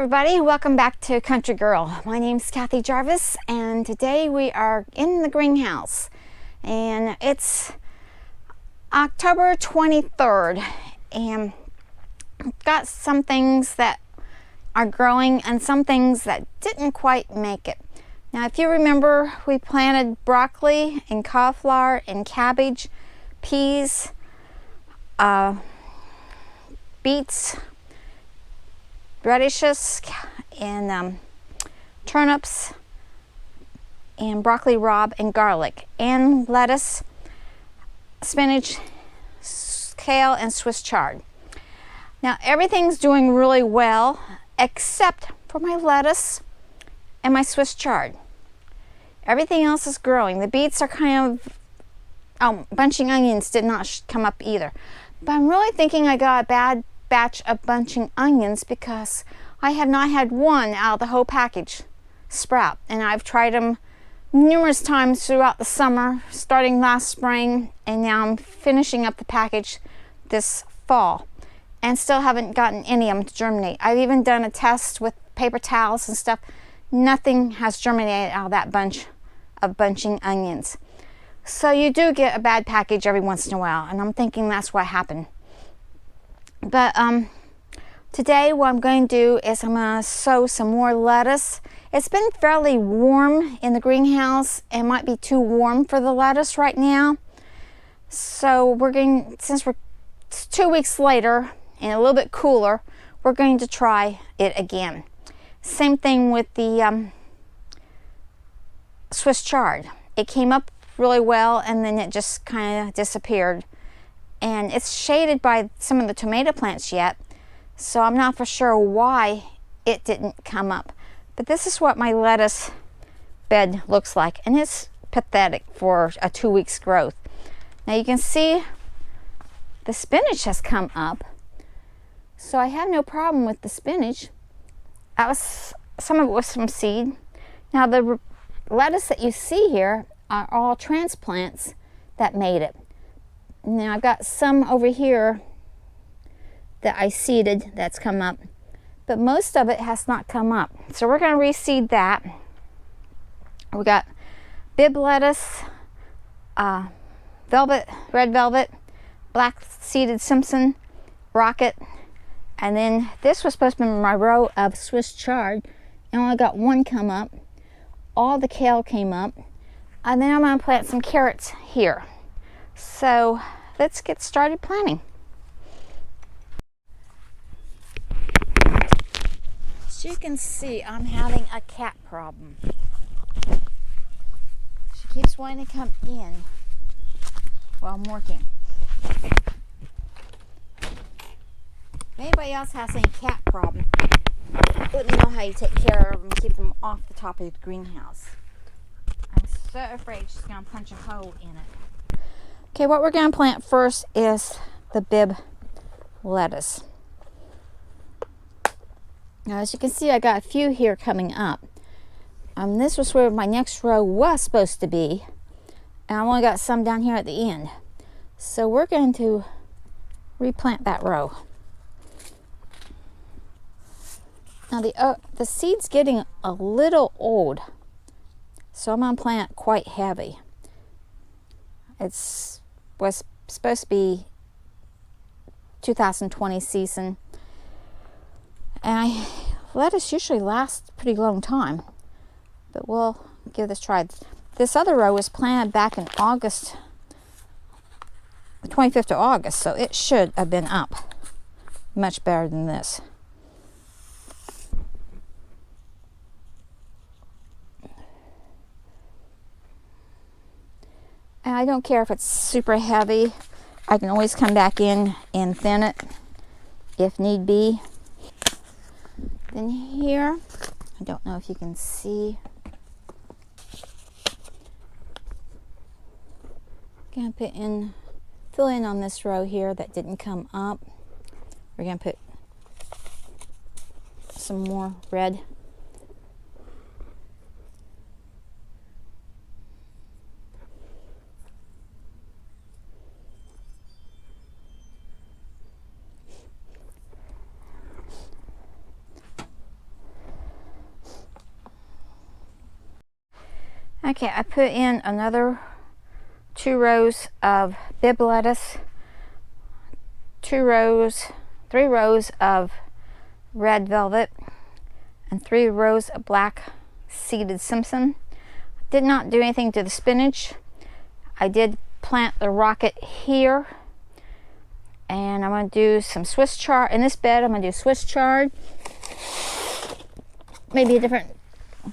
everybody, welcome back to Country Girl. My name's Kathy Jarvis and today we are in the greenhouse and it's October 23rd and I've got some things that are growing and some things that didn't quite make it. Now if you remember, we planted broccoli and cauliflower and cabbage, peas, beets, radishes, and turnips, and broccoli rabe, and garlic, and lettuce, spinach, kale, and Swiss chard. Now everything's doing really well except for my lettuce and my Swiss chard. Everything else is growing. The beets are kind of bunching onions did not come up either, but I'm really thinking I got a bad batch of bunching onions because I have not had one out of the whole package sprout, and I've tried them numerous times throughout the summer, starting last spring, and now I'm finishing up the package this fall and still haven't gotten any of them to germinate. I've even done a test with paper towels and stuff. Nothing has germinated out of that bunch of bunching onions. So you do get a bad package every once in a while, and I'm thinking that's what happened. But today what I'm going to do is I'm going to sow some more lettuce. It's been fairly warm in the greenhouse and might be too warm for the lettuce right now. So we're going, since it's 2 weeks later and a little bit cooler, we're going to try it again. Same thing with the Swiss chard. It came up really well and then it just kind of disappeared. And it's shaded by some of the tomato plants yet, so I'm not for sure why it didn't come up. But this is what my lettuce bed looks like, and it's pathetic for a 2 weeks growth. Now you can see the spinach has come up, so I have no problem with the spinach. That was, some of it was from seed. Now the lettuce that you see here are all transplants that made it. Now I've got some over here that I seeded that's come up, but most of it has not come up. So we're going to reseed that. We got bib lettuce, velvet, red velvet, black seeded Simpson, rocket, and then this was supposed to be my row of Swiss chard, and I only got one come up. All the kale came up, and then I'm going to plant some carrots here. So let's get started planting. As you can see, I'm having a cat problem. She keeps wanting to come in while I'm working. If anybody else has any cat problem, let me know how you take care of them, keep them off the top of the greenhouse. I'm so afraid she's going to punch a hole in it. Okay, what we're going to plant first is the bib lettuce. Now, as you can see, I got a few here coming up. This was where my next row was supposed to be, and I only got some down here at the end. So we're going to replant that row. Now, the seed's getting a little old, so I'm going to plant it quite heavy. Was supposed to be 2020 season, and lettuce usually lasts a pretty long time, but we'll give this a try. This other row was planted back in August, the 25th of August, so it should have been up much better than this. And I don't care if it's super heavy. I can always come back in and thin it if need be. Then here, I don't know if you can see. Gonna fill in on this row here that didn't come up. We're gonna put some more red. Okay, I put in another 2 rows of bib lettuce, 3 rows of red velvet, and 3 rows of black seeded Simpson. Did not do anything to the spinach. I did plant the rocket here, and I'm going to do some Swiss chard in this bed. I'm going to do Swiss chard, maybe a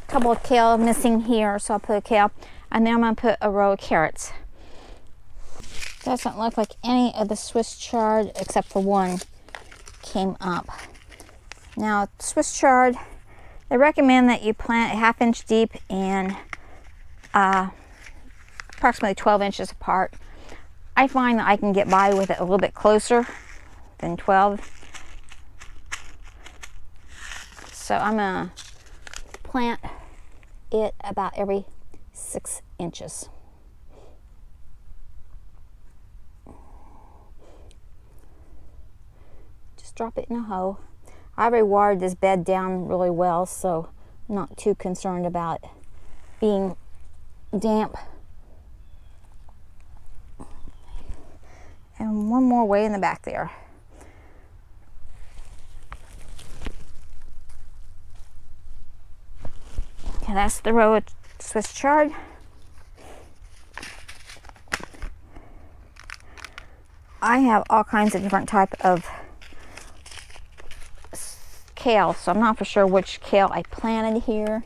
couple of kale missing here, so I'll put a kale, and then I'm going to put a row of carrots. Doesn't look like any of the Swiss chard except for one came up. Now, Swiss chard, they recommend that you plant a 1/2 inch deep and approximately 12 inches apart. I find that I can get by with it a little bit closer than 12. So I'm gonna plant it about every 6 inches. Just drop it in a hole. I already watered this bed down really well, so I'm not too concerned about being damp. And one more way in the back there. Okay, that's the row of Swiss chard. I have all kinds of different type of kale, so I'm not for sure which kale I planted here.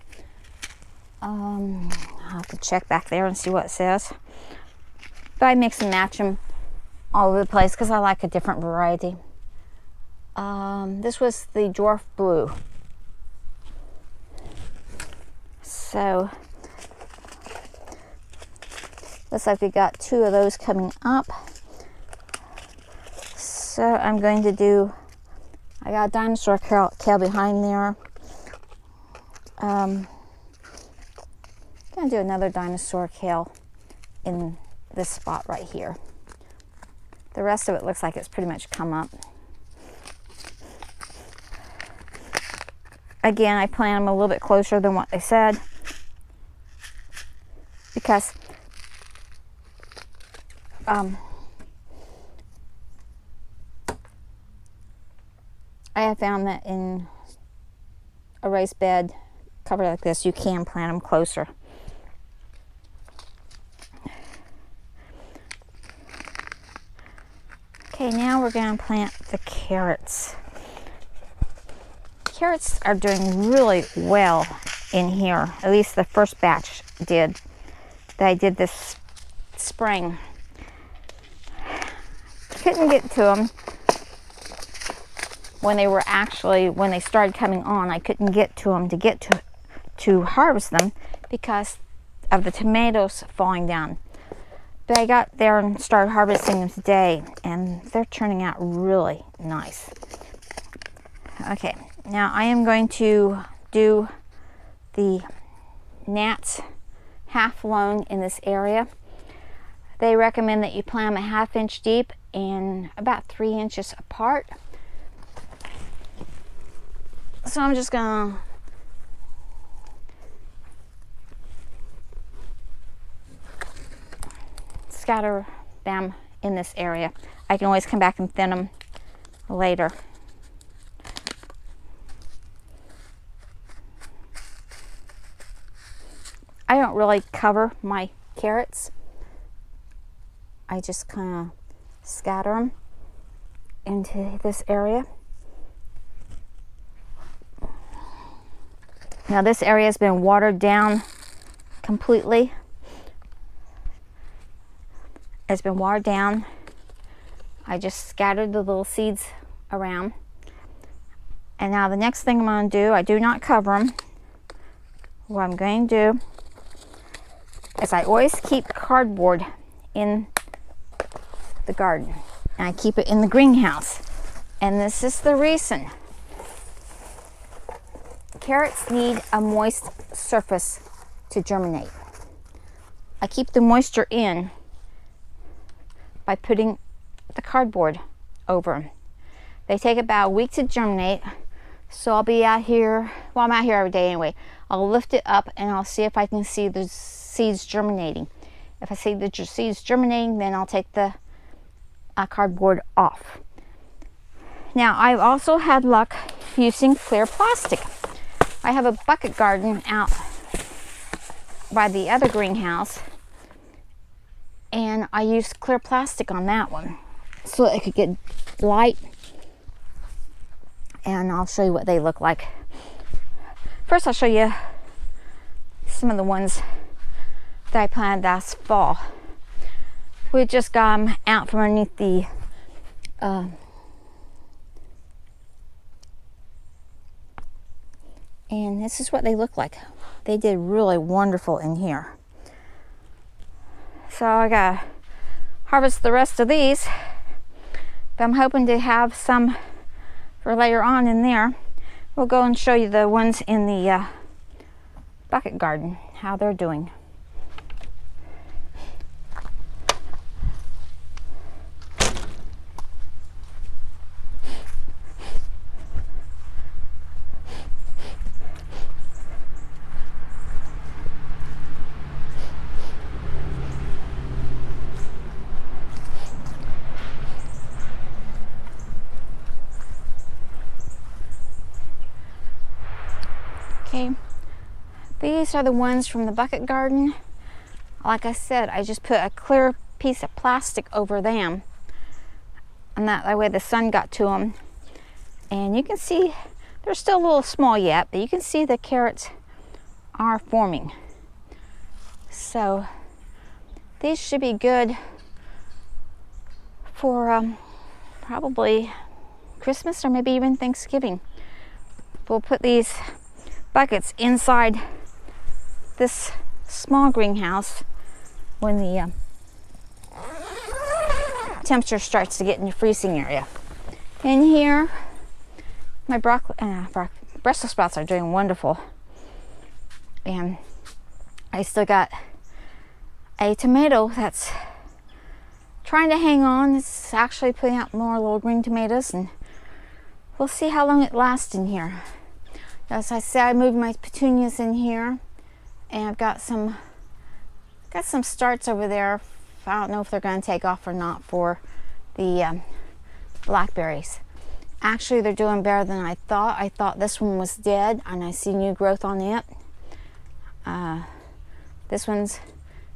I'll have to check back there and see what it says. But I mix and match them all over the place because I like a different variety. This was the dwarf blue. So looks like we got 2 of those coming up. So I'm going to do, I got a dinosaur kale behind there. I'm gonna do another dinosaur kale in this spot right here. The rest of it looks like it's pretty much come up. Again, I plant them a little bit closer than what they said because I have found that in a raised bed covered like this, you can plant them closer. Okay, now we're going to plant the carrots. Carrots are doing really well in here. At least the first batch did that I did this spring. Couldn't get to them when they started coming on. I couldn't get to them to harvest them because of the tomatoes falling down. But I got there and started harvesting them today, and they're turning out really nice. Okay, now I am going to do the gnats half loam in this area. They recommend that you plant them a 1/2 inch deep and about 3 inches apart. So I'm just gonna scatter them in this area. I can always come back and thin them later. I don't really cover my carrots. I just kind of scatter them into this area. Now this area has been watered down completely. It's been watered down. I just scattered the little seeds around. And now the next thing I'm going to do, I do not cover them. What I'm going to do is I always keep cardboard in the garden. And I keep it in the greenhouse. And this is the reason. Carrots need a moist surface to germinate. I keep the moisture in by putting the cardboard over them. They take about a week to germinate, so I'll be out here, well, I'm out here every day anyway. I'll lift it up and I'll see if I can see the seeds germinating. If I see the seeds germinating, then I'll take the cardboard off. Now, I've also had luck using clear plastic. I have a bucket garden out by the other greenhouse, and I used clear plastic on that one so it could get light, and I'll show you what they look like. First, I'll show you some of the ones that I planted last fall. We just got them out from underneath the and this is what they look like. They did really wonderful in here. So I gotta harvest the rest of these, but I'm hoping to have some for later on in there. We'll go and show you the ones in the bucket garden, how they're doing. Okay, these are the ones from the bucket garden. Like I said, I just put a clear piece of plastic over them, and that way the sun got to them. And you can see they're still a little small yet, but you can see the carrots are forming. So these should be good for probably Christmas or maybe even Thanksgiving. We'll put these buckets inside this small greenhouse when the temperature starts to get in the freezing area. In here, my Brussels sprouts are doing wonderful, and I still got a tomato that's trying to hang on. It's actually putting out more little green tomatoes, and we'll see how long it lasts in here. As I said, I moved my petunias in here, and I've got some starts over there. I don't know if they're going to take off or not for the blackberries. Actually, they're doing better than I thought. I thought this one was dead, and I see new growth on it. This one's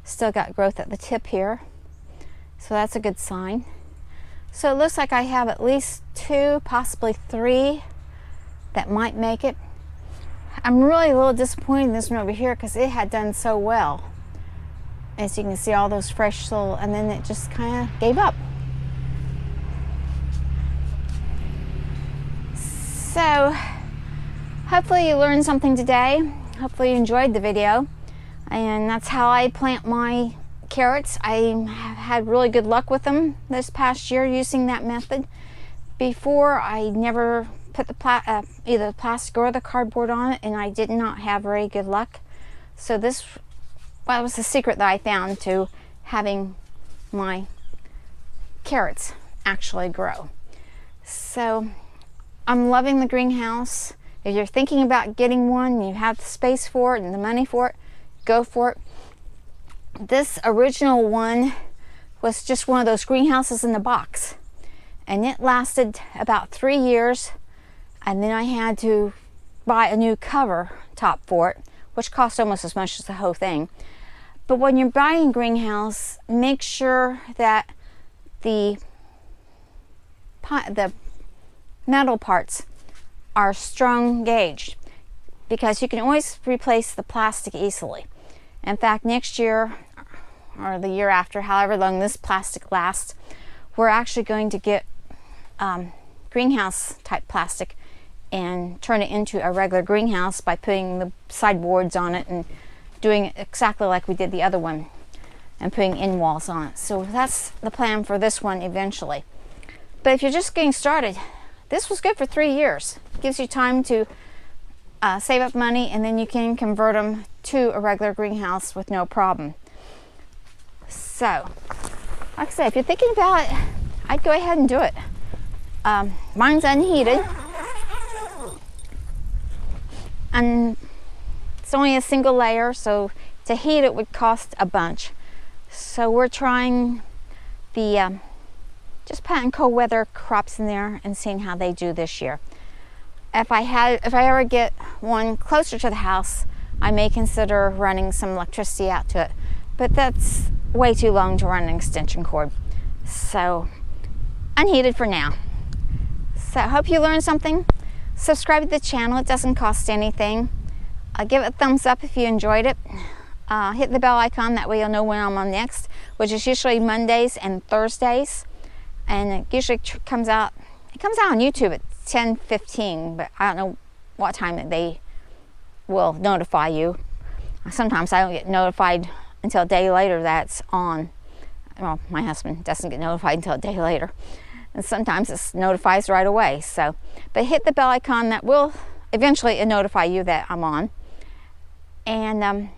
still got growth at the tip here, so that's a good sign. So it looks like I have at least 2, possibly 3 that might make it. I'm really a little disappointed in this one over here because it had done so well. As you can see, all those fresh little, and then it just kind of gave up. So hopefully you learned something today. Hopefully you enjoyed the video. And that's how I plant my carrots. I have had really good luck with them this past year using that method. Before, I never put the either the plastic or the cardboard on it, and I did not have very good luck. So this was the secret that I found to having my carrots actually grow. So I'm loving the greenhouse. If you're thinking about getting one, you have the space for it and the money for it, go for it. This original one was just one of those greenhouses in the box, and it lasted about 3 years, and then I had to buy a new cover top for it, which cost almost as much as the whole thing. But when you're buying a greenhouse, make sure that the metal parts are strong gauged, because you can always replace the plastic easily. In fact, next year or the year after, however long this plastic lasts, we're actually going to get greenhouse type plastic and turn it into a regular greenhouse by putting the sideboards on it and doing it exactly like we did the other one and putting in walls on it. So that's the plan for this one eventually. But if you're just getting started, this was good for 3 years. It gives you time to save up money, and then you can convert them to a regular greenhouse with no problem. So, like I said, if you're thinking about it, I'd go ahead and do it. Mine's unheated, and it's only a single layer, so to heat it would cost a bunch. So we're trying the just putting cold weather crops in there and seeing how they do this year. If I ever get one closer to the house, I may consider running some electricity out to it, but that's way too long to run an extension cord. So unheated for now. So I hope you learned something. Subscribe to the channel, it doesn't cost anything. Give it a thumbs up if you enjoyed it. Hit the bell icon, that way you'll know when I'm on next, which is usually Mondays and Thursdays. And it usually comes out on YouTube at 10:15, but I don't know what time that they will notify you. Sometimes I don't get notified until a day later that's on. Well, my husband doesn't get notified until a day later. And sometimes it notifies right away. So, but hit the bell icon, that will eventually notify you that I'm on. And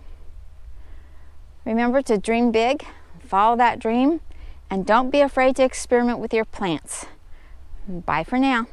remember to dream big, follow that dream, and don't be afraid to experiment with your plants. Bye for now.